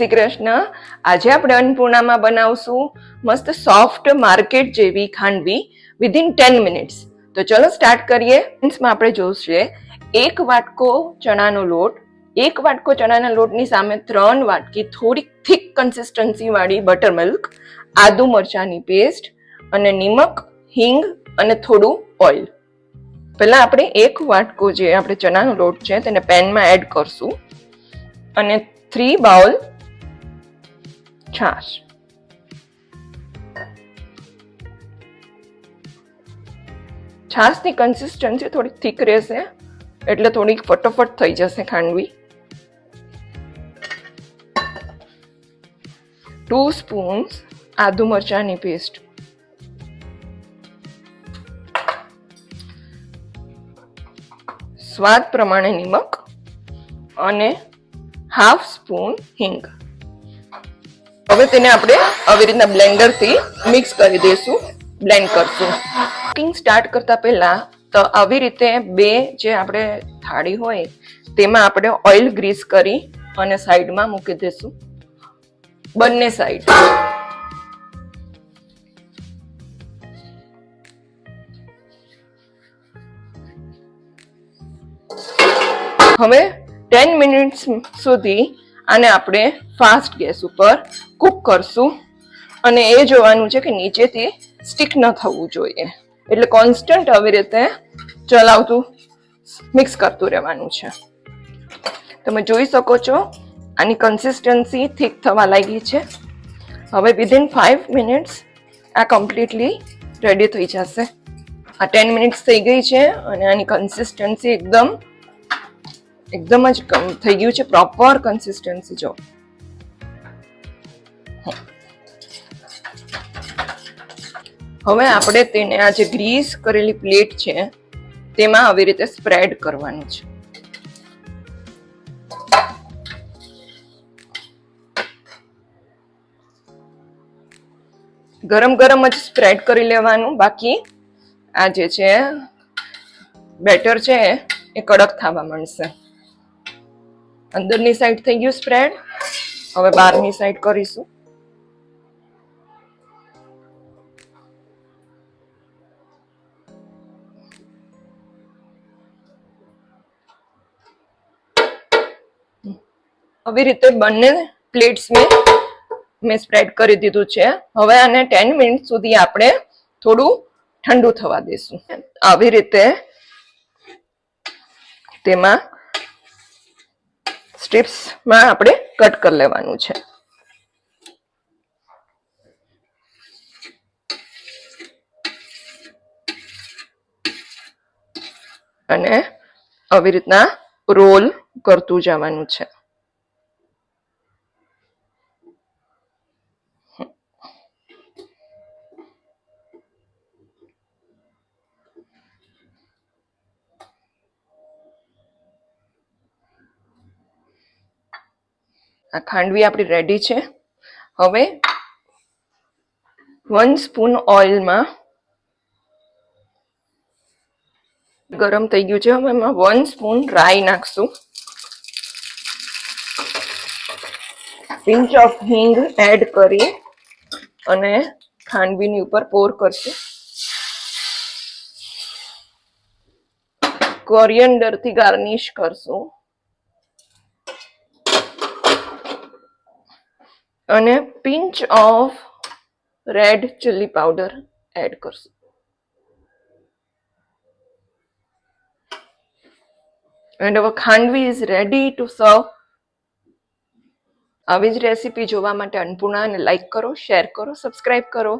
શ્રી કૃષ્ણ. આજે આપણે અન્નપૂર્ણામાં બનાવશું મસ્ત સોફ્ટ માર્કેટ જેવી ખાંડવી વિધિન 10 મિનિટ્સ. તો ચલો સ્ટાર્ટ કરીએ. માં આપણે જોઈશે 1 વાટકો ચણાનો લોટ, 1 વાટકો ચણાના લોટની સામે 3 વાટકી થોડી થીક કન્સિસ્ટન્સી વાળી બટર મિલ્ક, આદુ મરચાની પેસ્ટ અને નિમક, હિંગ અને થોડું ઓઇલ. પહેલા આપણે 1 વાટકો જે આપણે ચણાનો લોટ છે તેને પેનમાં એડ કરશું અને 3 બાઉલ છાશ. છાશની કન્સિસ્ટન્સી થોડી થીક રહેશે એટલે થોડીક ફટોફટ થઈ જશે ખાંડવી. 2 સ્પૂન્સ આદુ મરચાની પેસ્ટ, સ્વાદ પ્રમાણે નિમક અને હાફ સ્પૂન હિંગ. હવે તેને આપણે આવી રીતના બ્લેન્ડરથી મિક્સ કરી દઈશું, બ્લેન્ડ કરશું. કુકિંગ સ્ટાર્ટ કરતા પહેલા તો આવી રીતે બે જે આપણે થાળી હોય તેમાં આપણે ઓઇલ ગ્રીસ કરી અને સાઈડમાં મૂકી દઈશું, બંને સાઈડ. હવે 10 મિનિટ્સ સુધી આને આપણે ફાસ્ટ ગેસ ઉપર કુક કરશું અને એ જોવાનું છે કે નીચેથી સ્ટીક ન થવું જોઈએ, એટલે કોન્સ્ટન્ટ આવી રીતે ચલાવતું મિક્સ કરતું રહેવાનું છે. તમે જોઈ શકો છો આની કન્સિસ્ટન્સી થીક થવા લાગી છે. હવે વિધિન 5 મિનિટ્સ આ કમ્પ્લીટલી રેડી થઈ જશે. આ 10 મિનિટ્સ થઈ ગઈ છે અને આની કન્સિસ્ટન્સી એકદમ જ થઈ ગયું છે, પ્રોપર કન્સિસ્ટન્સી. જો હવે આપણે તેને આ જે ગ્રીસ કરેલી પ્લેટ છે તેમાં આવી રીતે સ્પ્રેડ કરવાનું છે. ગરમ ગરમ જ સ્પ્રેડ કરી લેવાનું, બાકી આ જે છે બેટર છે એ કડક થવા માંડશે. અંદરની સાઈડ થઈ ગયું સ્પ્રેડ, હવે બહારની સાઈડ કરીશું. આવી રીતે બંને પ્લેટ્સ મેં સ્પ્રેડ કરી દીધું છે. હવે આને 10 મિનિટ સુધી આપણે થોડું ઠંડુ થવા દઈશું. આવી રીતે તેમાં સ્ટ્રીપ્સમાં આપણે કટ કરી લેવાનું છે. અને આવી રીતના રોલ કરતું જવાનું છે. આ ખાંડવી આપણી રેડી છે. હવે 1 સ્પૂન ઓઇલમાં ગરમ થઈ ગયું છે. હવે એમાં 1 સ્પૂન રાઈ નાખશું, પિંચ ઓફ હિંગ એડ કરી અને ખાંડવીની ઉપર પોર કરશું. કોરિયન્ડરથી ગાર્નિશ કરશું અને pinch of red chili powder add કરશું. એન્ડ હવે ખાંડવી ઇઝ રેડી ટુ સર્વ. આવી જ રેસીપી જોવા માટે અન્નપૂર્ણાને લાઈક કરો, શેર કરો, સબસ્ક્રાઇબ કરો.